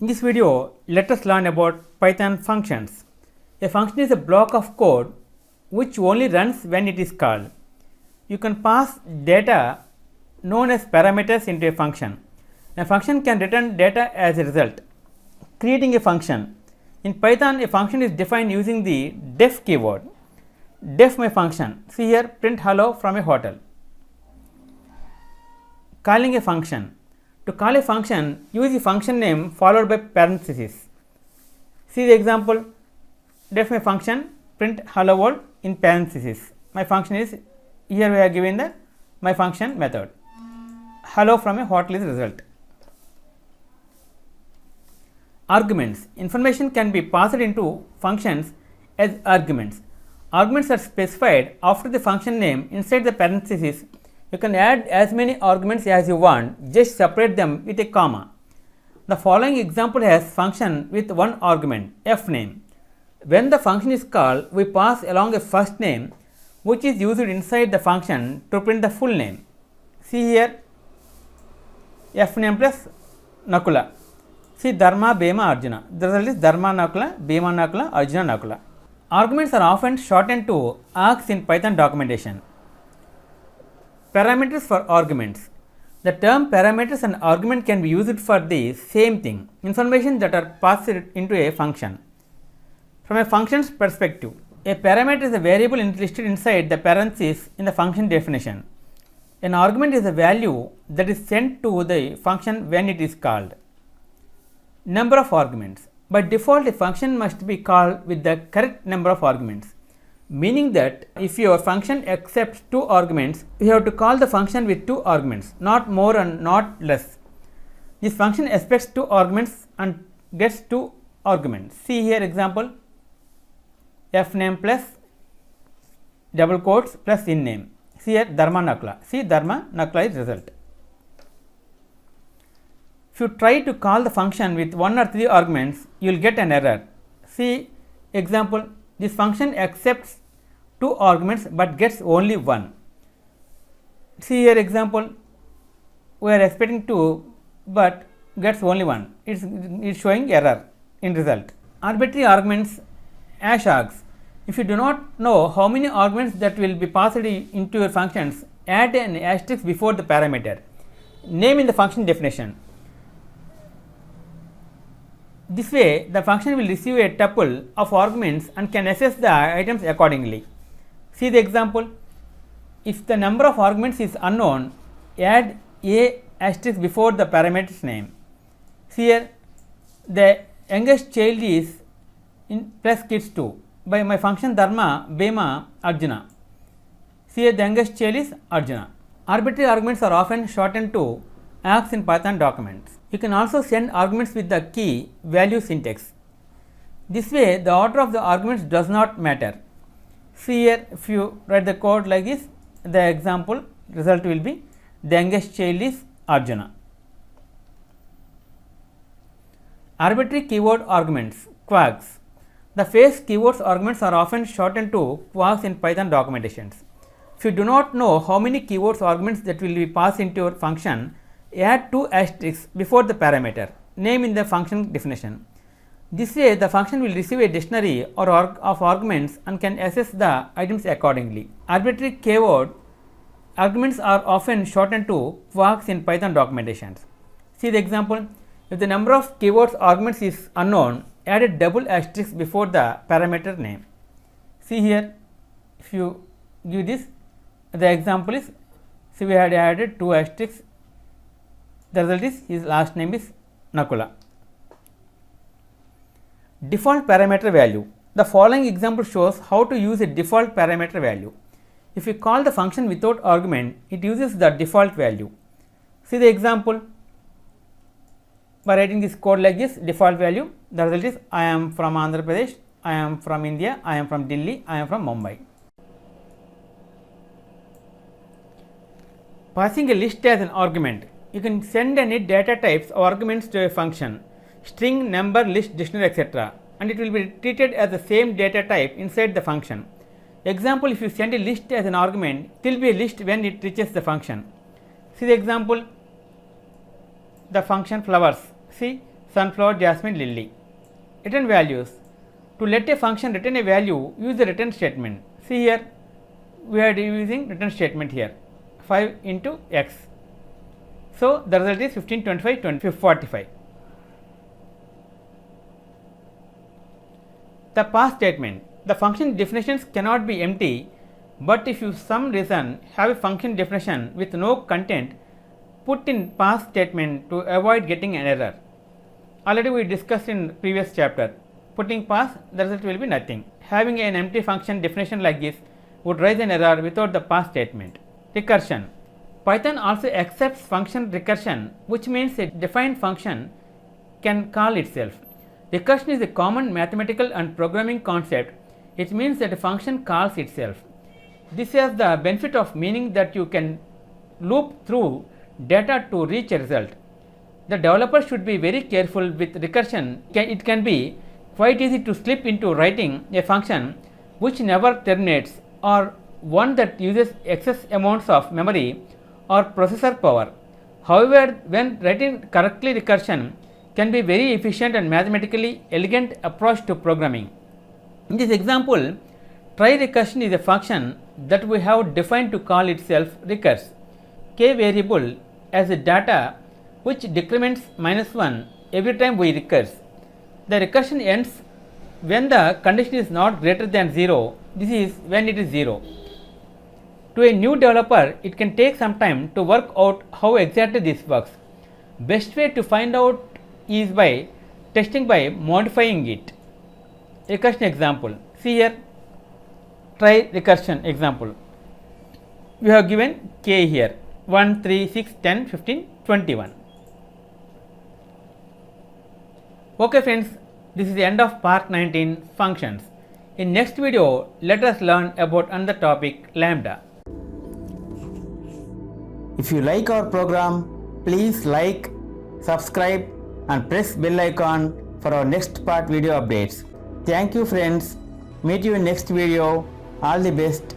In this video, let us learn about Python functions. A function is a block of code which only runs when it is called. You can pass data known as parameters into a function. A function can return data as a result. Creating a function. In Python, a function is defined using the def keyword. Def my function. See here, print hello from a hotel. Calling a function. To call a function, use the function name followed by parenthesis. See the example, def my function, print hello world in parenthesis. My function is, here we are given the my function method. Hello from a hotel is result. Arguments. Information can be passed into functions as arguments. Arguments are specified after the function name inside the parenthesis. You can add as many arguments as you want, just separate them with a comma. The following example has function with one argument, fname. When the function is called, we pass along a first name which is used inside the function to print the full name. See here, fname plus Nakula. See Dharma, Bhima, Arjuna. The result is Dharma Nakula, Bhima Nakula, Arjuna Nakula. Arguments are often shortened to args in Python documentation. Parameters for arguments. The term parameters and argument can be used for the same thing, information that are passed into a function. From a function's perspective, a parameter is a variable listed inside the parenthesis in the function definition. An argument is a value that is sent to the function when it is called. Number of arguments. By default, a function must be called with the correct number of arguments, meaning that if your function accepts 2 arguments, you have to call the function with 2 arguments, not more and not less. This function expects 2 arguments and gets 2 arguments. See here example, fname plus double quotes plus in name. See here Dharma Nakula. See Dharma Nakula is result. If you try to call the function with 1 or 3 arguments, you will get an error. See example, this function accepts 2 arguments but gets only 1. See here example, we are expecting 2 but gets only 1. It's showing error in result. Arbitrary arguments, args. If you do not know how many arguments that will be passed into your functions, add an asterisk before the parameter. Name in the function definition. This way, the function will receive a tuple of arguments and can access the items accordingly. See the example, if the number of arguments is unknown, add a asterisk before the parameter's name. See here, the youngest child is in plus kids 2 by my function Dharma, Bhima, Arjuna. See here, the youngest child is Arjuna. Arbitrary arguments are often shortened to args in Python documents. You can also send arguments with the key value syntax. This way, the order of the arguments does not matter. See here, if you write the code like this, the example result will be the youngest child is Arjuna. Arbitrary keyword arguments, quags. The face keywords arguments are often shortened to quags in Python documentations. If you do not know how many keywords arguments that will be passed into your function, add 2 asterisks before the parameter, name in the function definition. This way, the function will receive a dictionary or of arguments and can access the items accordingly. Arbitrary keyword arguments are often shortened to quags in Python documentations. See the example, if the number of keywords arguments is unknown, add a double asterisk before the parameter name. See here, if you give this, the example is, see we had added 2 asterisks. The result is his last name is Nakula. Default parameter value. The following example shows how to use a default parameter value. If you call the function without argument, it uses the default value. See the example, by writing this code like this, default value, the result is I am from Andhra Pradesh, I am from India, I am from Delhi, I am from Mumbai. Passing a list as an argument. You can send any data types or arguments to a function, string, number, list, dictionary, etc., and it will be treated as the same data type inside the function. Example, if you send a list as an argument, it will be a list when it reaches the function. See the example, the function flowers. See, sunflower, jasmine, lily. Return values. To let a function return a value, use the return statement. See here, we are using return statement here, 5 into x. So, the result is 15, 25, 20, 45. The pass statement. The function definitions cannot be empty, but if you some reason have a function definition with no content, put in pass statement to avoid getting an error. Already we discussed in previous chapter. Putting pass, the result will be nothing. Having an empty function definition like this would raise an error without the pass statement. Recursion. Python also accepts function recursion, which means a defined function can call itself. Recursion is a common mathematical and programming concept. It means that a function calls itself. This has the benefit of meaning that you can loop through data to reach a result. The developer should be very careful with recursion. It can be quite easy to slip into writing a function which never terminates, or one that uses excess amounts of memory or processor power. However, when writing correctly, recursion can be very efficient and mathematically elegant approach to programming. In this example, try recursion is a function that we have defined to call itself recurs. K variable as a data which decrements -1 every time we recurse. The recursion ends when the condition is not greater than 0. This is when it is 0. To a new developer, it can take some time to work out how exactly this works. Best way to find out is by testing by modifying it. Recursion example. See here, try recursion example. We have given k here 1, 3, 6, 10, 15, 21. Okay friends, this is the end of part 19 functions. In next video, let us learn about another topic, lambda. If you like our program, please like, subscribe and press bell icon for our next part video updates. Thank you friends. Meet you in next video. All the best.